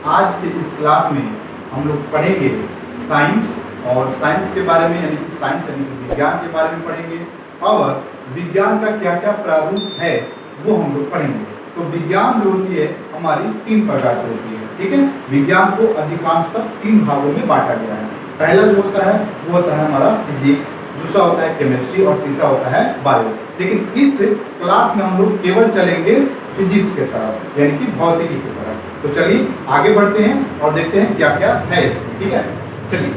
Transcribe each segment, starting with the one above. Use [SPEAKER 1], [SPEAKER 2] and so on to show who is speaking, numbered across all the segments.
[SPEAKER 1] आज के इस क्लास में हम लोग पढ़ेंगे साइंस, और साइंस के बारे में यानी कि साइंस यानी कि विज्ञान के बारे में पढ़ेंगे, और विज्ञान का क्या क्या प्रारूप है वो हम लोग पढ़ेंगे। तो विज्ञान जो होती है हमारी 3 प्रकार की होती है, ठीक है। विज्ञान को अधिकांशतः 3 भागों में बांटा गया है। पहला जो होता है वो होता है हमारा फिजिक्स, दूसरा होता है केमिस्ट्री और तीसरा होता है बायो। लेकिन इस क्लास में हम लोग केवल चलेंगे फिजिक्स के तरफ यानी कि भौतिकी की तरफ। तो चलिए आगे बढ़ते हैं और देखते हैं क्या क्या है इसमें, ठीक है। चलिए,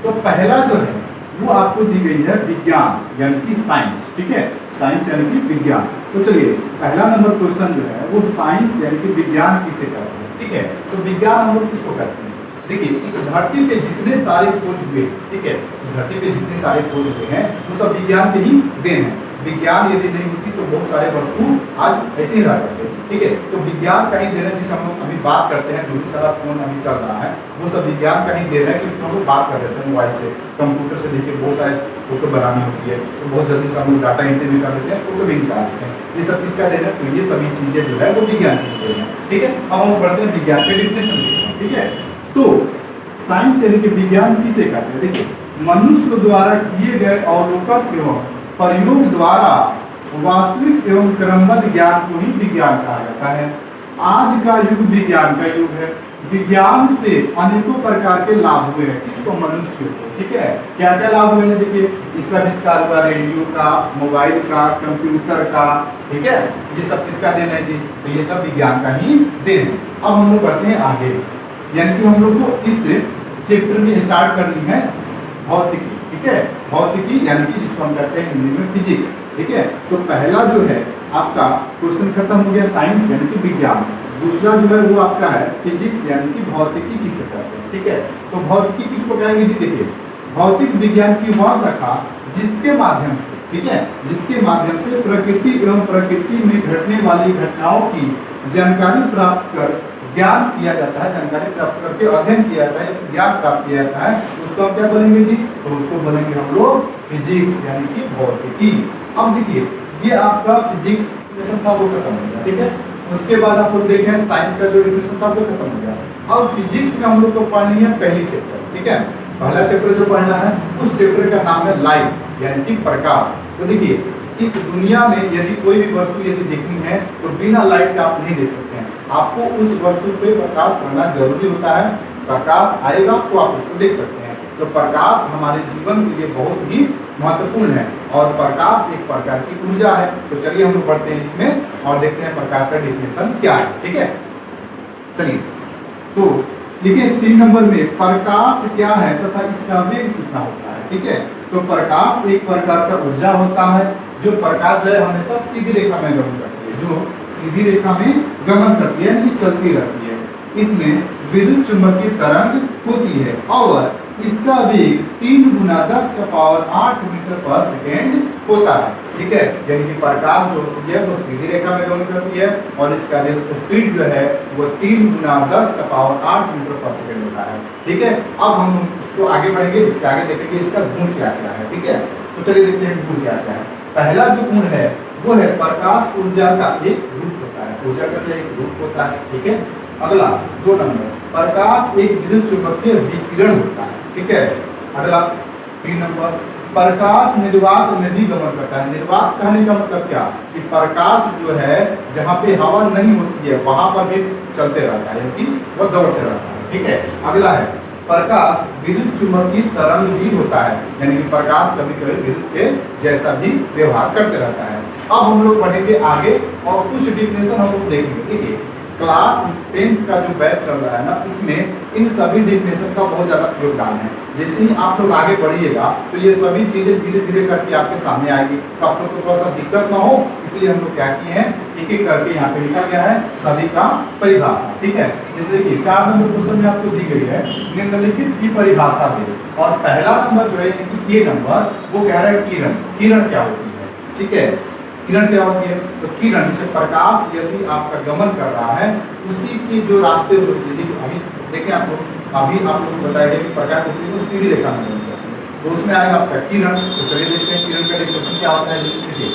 [SPEAKER 1] तो पहला जो है वो आपको दी गई है विज्ञान यानी कि साइंस, ठीक है। साइंस यानी कि विज्ञान। तो चलिए पहला नंबर क्वेश्चन जो है वो साइंस यानी कि विज्ञान किसे कहते हैं, ठीक है। तो विज्ञान हम लोग किसको कहते हैं? देखिए, इस धरती पे जितने सारे खोज हुए, ठीक है, इस धरती पे जितने सारे खोज हुए हैं वो सब विज्ञान के ही देन है। विज्ञान यदि नहीं होती तो बहुत सारे वस्तु आज ऐसे ही रह जाते, ठीक है। तो विज्ञान का ही देन है, जिसे हम लोग अभी बात करते हैं, जो भी सारा फोन अभी चल रहा है वो सब विज्ञान का ही देन है। क्योंकि हम लोग बात कर रहे थे मोबाइल से, कंप्यूटर से, देखिए बहुत सारे फोटो बनानी होती है तो बहुत जल्दी से हम लोग डाटा एंट्री भी कर देते हैं, फोटो भी निकाल देते हैं। ये सब किसका देन है? तो ये सभी चीजें जो है वो विज्ञान की देन है, ठीक है। अब हम बढ़ते हैं विज्ञान के डिफिनेशन देखते हैं, ठीक है। तो साइंस यानी कि विज्ञान किसे कहते हैं? देखिए, मनुष्य द्वारा किए गए अवलोकन एवं प्रयोग द्वारा वास्तविक एवं क्रमबद्ध ज्ञान को ही विज्ञान कहा जाता है। आज का युग विज्ञान का युग है। विज्ञान से अनेकों प्रकार के लाभ हुए हैं, किसको? मनुष्य को, ठीक है। क्या क्या लाभ हुए हैं? देखिए, इस आविष्कार हुआ रेडियो का, मोबाइल का, कंप्यूटर का, ठीक है। ये सब किसका देन है जी? तो ये सब विज्ञान का ही देन है। अब हम लोग बढ़ते हैं आगे, यानी कि हम लोग को इस चैप्टर में स्टार्ट करनी है भौतिकी, ठीक है। भौतिकी यानी कि जिसको हम कहते हैं हिंदी में फिजिक्स, ठीक है। तो पहला जो है आपका क्वेश्चन खत्म हो गया, साइंस यानी कि विज्ञान। दूसरा जो है वो आपका है फिजिक्स यानी कि भौतिकी किसे कहते हैं, ठीक है। तो भौतिकी किसको कहेंगे जी? देखिए, भौतिक विज्ञान की वह शाखा जिसके माध्यम से, ठीक है, जिसके माध्यम से प्रकृति एवं प्रकृति में घटने वाली घटनाओं की जानकारी प्राप्त कर ज्ञान किया जाता है, जानकारी प्राप्त करके अध्ययन किया जाता है, ज्ञान प्राप्त किया जाता है, उसको हम क्या बोलेंगे जी? तो उसको बोलेंगे हम लोग फिजिक्स यानी कि भौतिकी। अब देखिए, ये आपका फिजिक्स डिफिनेशन था वो खत्म हो गया, ठीक है। उसके बाद आप लोग देखें साइंस का जो डिफिनेशन था वो खत्म हो गया। अब फिजिक्स में हम लोग को पढ़नी है पहली चैप्टर, ठीक है। पहला चैप्टर जो पढ़ना है उस चैप्टर का नाम है लाइट यानी कि प्रकाश। तो देखिए, इस दुनिया में यदि कोई भी वस्तु यदि देखनी है तो बिना लाइट के आप नहीं देख सकते हैं। आपको उस वस्तु पे प्रकाश पड़ना जरूरी होता है। प्रकाश आएगा तो आप उसको देख सकते हैं। तो प्रकाश हमारे जीवन के लिए बहुत ही महत्वपूर्ण है और प्रकाश एक प्रकार की ऊर्जा है। तो चलिए हम लोग बढ़ते हैं इसमें और देखते हैं प्रकाश का डिफिनेशन क्या है, ठीक है। चलिए, तो देखिए 3 नंबर में प्रकाश क्या है तथा इसका वेग कितना होता है, ठीक है। तो प्रकाश एक प्रकार का ऊर्जा होता है। जो प्रकाश जो है हमेशा सीधी रेखा में गमन करती है, जो सीधी रेखा में गमन करती है यानी चलती रहती है। इसमें विद्युत चुंबकीय तरंग होती है और इसका वेग 3 × 10⁸ मीटर पर सेकेंड होता है, ठीक है। यानी कि प्रकाश जो होती है वो सीधी रेखा में गमन करती है और इसका स्पीड जो है वो 3 × 10⁸ मीटर पर सेकेंड होता है, ठीक है। अब हम इसको आगे बढ़ेंगे, इसके आगे देखेंगे इसका गुण क्या क्या है, ठीक है। तो चलिए देखते हैं गुण क्या क्या है। पहला जो गुण है वो है प्रकाश ऊर्जा का एक रूप होता है, ऊर्जा का एक रूप होता है, ठीक है। अगला 2 नंबर, प्रकाश एक विद्युत चुंबकीय विकिरण होता है, ठीक है। अगला 3 नंबर, प्रकाश निर्वात में भी गमन करता है। निर्वात कहने का मतलब क्या? कि प्रकाश जो है जहाँ पे हवा नहीं होती है वहां पर भी चलते रहता है, यानी कि वो दौड़ते रहता है, ठीक है। अगला है प्रकाश विद्युत चुंबकीय तरंग भी होता है, यानी कि प्रकाश कभी कभी विद्युत के जैसा भी व्यवहार करते रहता है। अब हम लोग बढ़ेंगे आगे और कुछ डिफिनेशन हम लोग देखेंगे। देखिए, क्लास 10th का जो बैच चल रहा है ना, इसमें इन सभी डिफिनेशन का बहुत ज़्यादा योगदान है। जैसे ही आप लोग आगे बढ़िएगा तो ये सभी चीज़ें धीरे धीरे करके आपके सामने आएगी, तो आप लोग को थोड़ा सा दिक्कत ना हो, इसलिए हम लोग क्या किए हैं, एक एक करके यहाँ पे लिखा गया है सभी का परिभाषा, ठीक है। जैसे देखिए 4 नंबर क्वेश्चन में आपको दी गई है निम्नलिखित की परिभाषा दे, और पहला नंबर जो है यानी कि ये नंबर वो कह रहा है किरण। किरण क्या होती है, ठीक है। किरण क्या होती है? तो किरण जैसे प्रकाश यदि आपका गमन कर रहा है उसी की जो रास्ते जो अभी देखें आप लोग, अभी आप लोग को बताया गया कि प्रकाश होती है वो सीधी रेखा में गमन करती है, तो उसमें आएगा आपका किरण। तो चलिए देखते हैं किरण का डेफिनेशन क्या होता है। देखिए,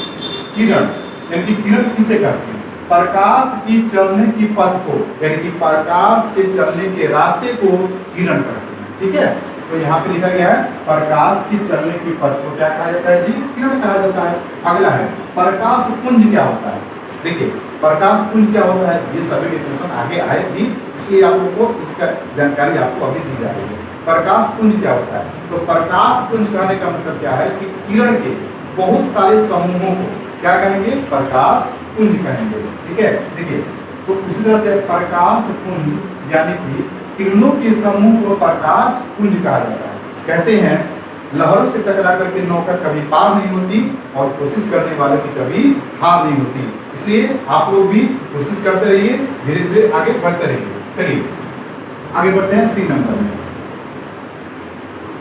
[SPEAKER 1] किरण यानी कि किरण किसे कहते हैं? प्रकाश की चलने की पथ को, यानी कि प्रकाश के चलने के रास्ते को किरण कहते हैं। ठीक है, तो यहाँ पे लिखा गया है प्रकाश की चलने की पथ को क्या कहा जाता है जी? किरण कहा जाता है। अगला है प्रकाश पुंज क्या होता है। देखिए प्रकाश पुंज क्या होता है, ये सभी डिफिनेशन आगे आएगी, इसलिए आप लोगों को इसका जानकारी आपको अभी दी जा रही है। प्रकाश पुंज क्या होता है? तो प्रकाश पुंज कहने का मतलब क्या है कि किरण के बहुत सारे समूहों को क्या कहेंगे? प्रकाश पुंज कहेंगे। ठीक है, देखिए तो इसी तरह से प्रकाश पुंज यानी कि किरणों के समूह को प्रकाश पुंज कहा जाता है। कहते हैं लहरों से टकरा करके नौका कभी पार नहीं होती और कोशिश करने वाले की कभी हार नहीं होती। इसलिए आप लोग भी कोशिश करते रहिए, धीरे धीरे आगे बढ़ते रहिए। चलिए आगे बढ़ते हैं सी नंबर में।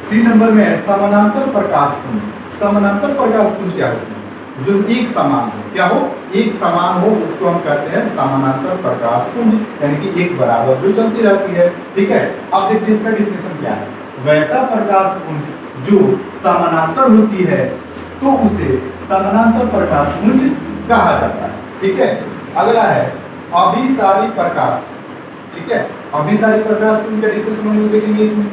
[SPEAKER 1] सी नंबर में है समानांतर प्रकाश पुंज। समानांतर प्रकाश पुंज क्या होती है? जो एक समान हो, क्या हो? एक समान हो, उसको हम कहते हैं समानांतर प्रकाश पुंज, यानी कि एक बराबर जो चलती रहती है। ठीक है, अब देखते हैं इसका डिफिनेशन क्या है। वैसा प्रकाश पुंज जो समानांतर होती है तो उसे समानांतर प्रकाश पुंज कहा जाता है। ठीक है, अगला है अभिसारी प्रकाश। ठीक है, अभिसारी प्रकाश पुंज का डिफिनेशन हम लोग देखेंगे। इसमें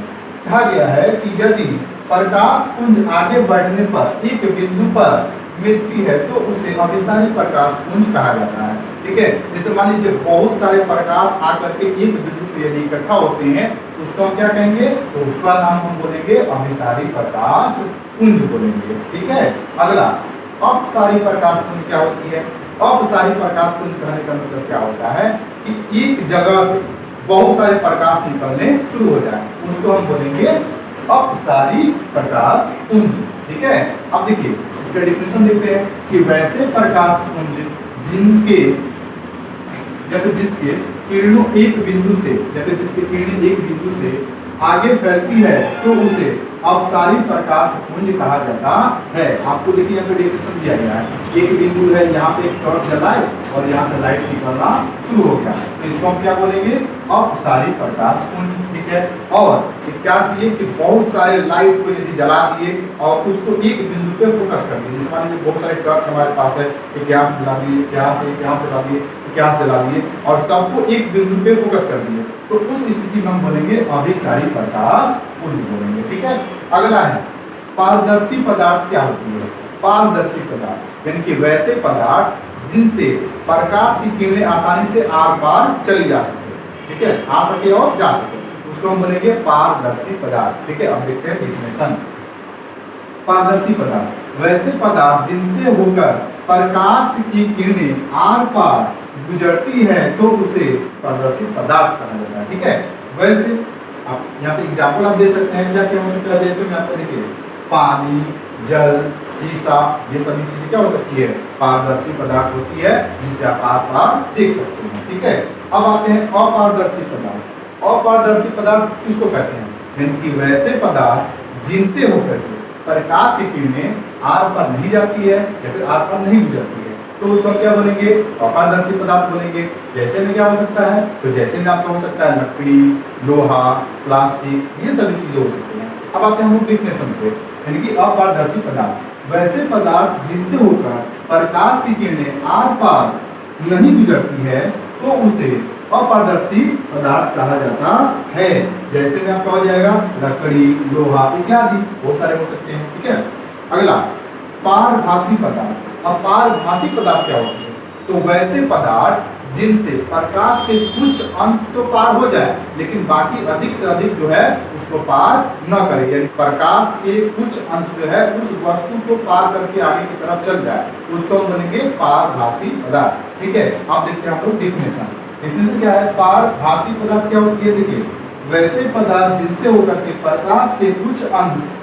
[SPEAKER 1] कहा गया है कि यदि प्रकाश पुंज आगे बढ़ने पर एक बिंदु पर मिलती है तो उसे अभिसारी प्रकाश पुंज कहा जाता है। ठीक है, जैसे मान लीजिए बहुत सारे प्रकाश आकर के एक बिंदु पर यदि इकट्ठा होते हैं तो उसको हम क्या कहेंगे? तो उसका नाम हम बोलेंगे अभिसारी प्रकाश पुंज बोलेंगे। ठीक है, अगला अपसारी प्रकाश पुंज क्या होती है? अपसारी प्रकाश पुंज कहने का मतलब क्या होता है कि एक जगह से बहुत सारे प्रकाश निकलने शुरू हो जाए, उसको हम बोलेंगे अपसारी प्रकाश पुंज। ठीक है, अब देखिए इसका डिफिनेशन देखते हैं कि वैसे प्रकाश पुंज जिनके या फिर जिसके किरणों एक बिंदु से या फिर जिसकी किरणें एक बिंदु से आगे फैलती है तो उसे अपसारी प्रकाश पुंज कहा जाता है। आपको देखिए यहाँ पे डेफिनेशन दिया गया है। एक बिंदु है, यहाँ पे एक टॉर्च जलाए और यहाँ से लाइट निकलना शुरू हो गया, तो इसको हम क्या बोलेंगे? अपसारी प्रकाश पुंज। ठीक है, और क्या किए कि बहुत सारे लाइट को यदि जला दिए और उसको एक बिंदु पे फोकस कर दिए, जैसे मान लीजिए बहुत सारे टॉर्च हमारे पास है, एक यहाँ से जला दिए, यहाँ से जला दिए, यहाँ से जला दिए और सबको एक बिंदु पे फोकस कर दिए, तो उस स्थिति में हम बोलेंगे अभिसारी प्रकाश पुंज बोलेंगे। ठीक है, अगला है पारदर्शी पदार्थ क्या होती है? पारदर्शी पदार्थ यानी कि वैसे पदार्थ जिनसे प्रकाश की किरणें आसानी से आर पार चली जा सके। ठीक है, आ सके और जा सके, उसको हम बोलेंगे पारदर्शी पदार्थ। ठीक है, अब देखते हैं डिफिनेशन। पारदर्शी पदार्थ वैसे पदार्थ जिनसे होकर प्रकाश की किरणें आर पार गुजरती है तो उसे पारदर्शी पदार्थ कहा जाता है। ठीक है, वैसे आप यहाँ पे एग्जाम्पल आप दे सकते हैं, क्या क्या हो सकता है? जैसे मैं आपको देखिए पानी, जल, शीशा, ये सभी चीजें क्या हो सकती है? पारदर्शी पदार्थ होती है जिसे आप आर पार देख सकते हैं। ठीक है, अब आते हैं अपारदर्शी पदार्थ। अपारदर्शी पदार्थ किसको कहते हैं? यानी कि वैसे पदार्थ जिनसे होकर के प्रकाश की किरणें आर पर नहीं जाती है या फिर आर पर नहीं गुजरती है, तो उसको क्या बोलेंगे? अपारदर्शी पदार्थ बोलेंगे। जैसे में क्या हो सकता है? तो जैसे में आपका हो सकता है लकड़ी, लोहा, प्लास्टिक, ये सभी चीजें हो सकती हैं। अब आते हैं हम डिफिनेशन पे, यानी कि अपारदर्शी पदार्थ वैसे पदार्थ जिनसे होकर प्रकाश की किरणें आर पार नहीं गुजरती है तो उसे अपारदर्शी पदार्थ कहा जाता है। जैसे में आपका हो जाएगा लकड़ी, लोहा इत्यादि, बहुत सारे हो सकते हैं। ठीक है, अगला पारभासी पदार्थ। अब पारभासी पदार्थ क्या होते हैं? तो वैसे पदार्थ जिनसे प्रकाश के कुछ अंश तो पार हो जाए लेकिन बाकी अधिक से अधिक जो है उसको पार न करे, यानी प्रकाश के कुछ अंश जो है उस वस्तु को पार करके आगे की तरफ चल जाए, उसको हम बोलेंगे पारभासी पदार्थ। ठीक है, आप देखते हैं हम लोग डिफिनेशन। डिफिनेशन क्या है? पारभासी पदार्थ क्या होती है? देखिए वैसे पदार्थ जिनसे होकर के प्रकाश के कुछ अंश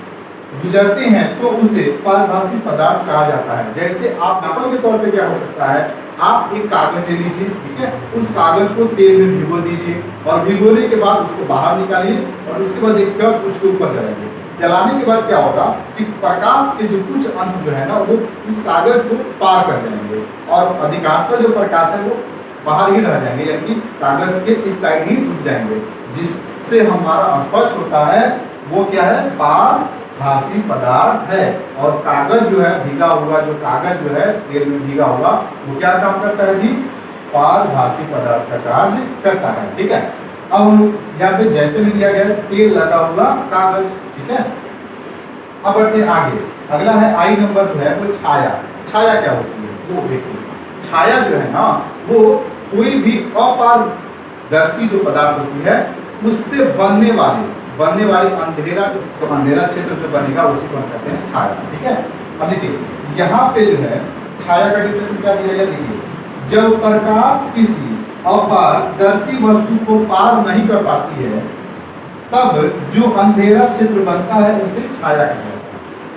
[SPEAKER 1] गुजरते हैं तो उसे पारभासी पदार्थ कहा जाता है। जैसे आप एग्जाम्पल के तौर पे क्या हो सकता है? आप एक कागज ले लीजिए, ठीक है, उस कागज को तेल में भिगो दीजिए और भिगोने के बाद उसको बाहर निकालिए और उसके बाद एक टॉर्च उसके ऊपर जलाइए। जलाने के बाद क्या होगा कि प्रकाश के जो कुछ अंश जो है ना वो उस कागज को पार कर जाएंगे और अधिकांशतः जो प्रकाश है वो बाहर ही रह जाएंगे, यानी कागज के इस साइड ही रुक जाएंगे, जिससे हमारा स्पष्ट होता है वो क्या है? पारभासी पदार्थ है। और कागज जो है भीगा हुआ, जो कागज जो है तेल में भीगा हुआ, वो क्या काम करता है जी? पारभासी पदार्थ का कार्य करता है। ठीक है, अब हम यहाँ पे जैसे में दिया गया है तेल लगा हुआ कागज। ठीक है, अब बढ़ते हैं आगे। अगला है आई नंबर जो है वो छाया। छाया क्या होती है वो देखिए। छाया जो है ना वो कोई भी अपारदर्शी जो पदार्थ होती है उससे बनने वाली अंधेरा, तो अंधेरा क्षेत्र जो बनेगा उसी को हम कहते हैं छाया। ठीक है, अब देखिए यहाँ पे जो है छाया का डिफिनेशन क्या दिया गया, देखिए जब प्रकाश किसी अपारदर्शी वस्तु को पार नहीं कर पाती है तब जो अंधेरा क्षेत्र बनता है उसे छाया कहते हैं।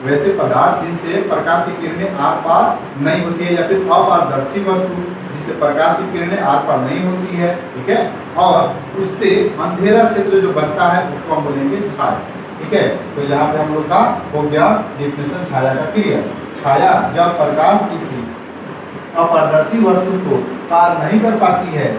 [SPEAKER 1] वैसे पदार्थ जिनसे प्रकाश की किरणें आर पार नहीं होती है, या फिर अपारदर्शी वस्तु जिससे प्रकाश की किरणें आर पार नहीं होती है, ठीक है, और उससे अंधेरा क्षेत्र जो बनता है उसको हम बोलेंगे छाया। ठीक है, तो यहाँ पे हम लोग का हो गया डिफिनेशन छाया का क्लियर। छाया जब प्रकाश किसी अपारदर्शी वस्तु को पार नहीं कर पाती है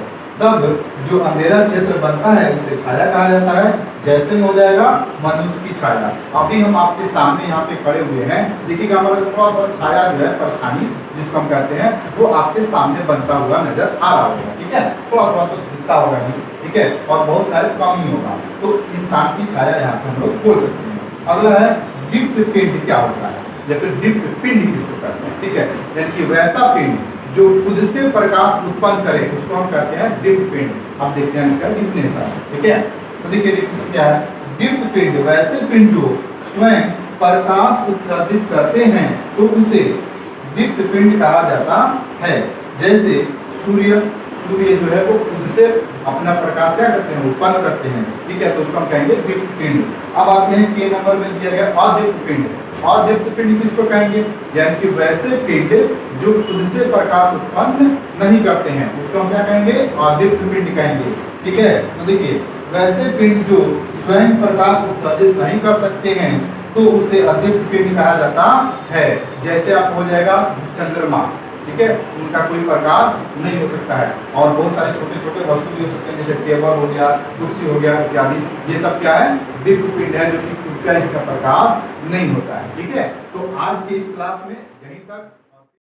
[SPEAKER 1] तब जो अंधेरा क्षेत्र बनता है उसे छाया कहा जाता है। जैसे में हो जाएगा मनुष्य की छाया। अभी हम आपके सामने यहाँ पे खड़े हुए हैं, देखिएगा हमारा थोड़ा बहुत छाया जो है परछाई जिसको हम कहते हैं वो आपके सामने बनता हुआ नजर आ रहा होगा। ठीक है, थोड़ा बहुत तो दिखता होगा नहीं, ठीक है, और बहुत सारे कम ही होगा, तो इंसान की छाया यहाँ पे हम लोग बोल सकते हैं। अगला है दीप्त पिंड क्या होता है, या फिर दीप्त पिंड किसको कहते हैं। ठीक है, यानी कि वैसा पिंड जो खुद से प्रकाश उत्पन्न करे उसको हम कहते हैं दीप्त पिंड। अब देखते हैं इसका डिफिनेशन। ठीक है, तो देखिए डिफिनेशन क्या है। दीप्त पिंड वैसे पिंड जो स्वयं प्रकाश उत्सर्जित करते हैं तो उसे दीप्त पिंड कहा जाता है। जैसे सूर्य जो है वो खुद से अपना प्रकाश क्या करते हैं, उत्पन्न करते हैं। ठीक है, तो उसको हम कहेंगे दीप्त पिंड। अब आते हैं के नंबर में दिया गया अदीप्त पिंड। अदीप्त पिंड किसको कहेंगे, यानी कि वैसे पिंड जो खुद से प्रकाश उत्पन्न नहीं करते हैं उसको हम क्या कहेंगे, अदीप्त पिंड कहेंगे। ठीक है, तो देखिए वैसे पिंड जो स्वयं प्रकाश उत्सर्जित नहीं कर सकते हैं तो उसे अदीप्त पिंड कहा जाता है। जैसे आप हो जाएगा चंद्रमा, ठीक है, उनका कोई प्रकाश नहीं हो सकता है, और बहुत सारे छोटे छोटे वस्तु भी हो सकते हैं जैसे टेबल हो गया, कुर्सी हो गया इत्यादि। ये सब क्या है, दीप्त पिंड है जो कि खुद का इसका प्रकाश नहीं होता है। ठीक है, तो आज के इस क्लास में यहीं तक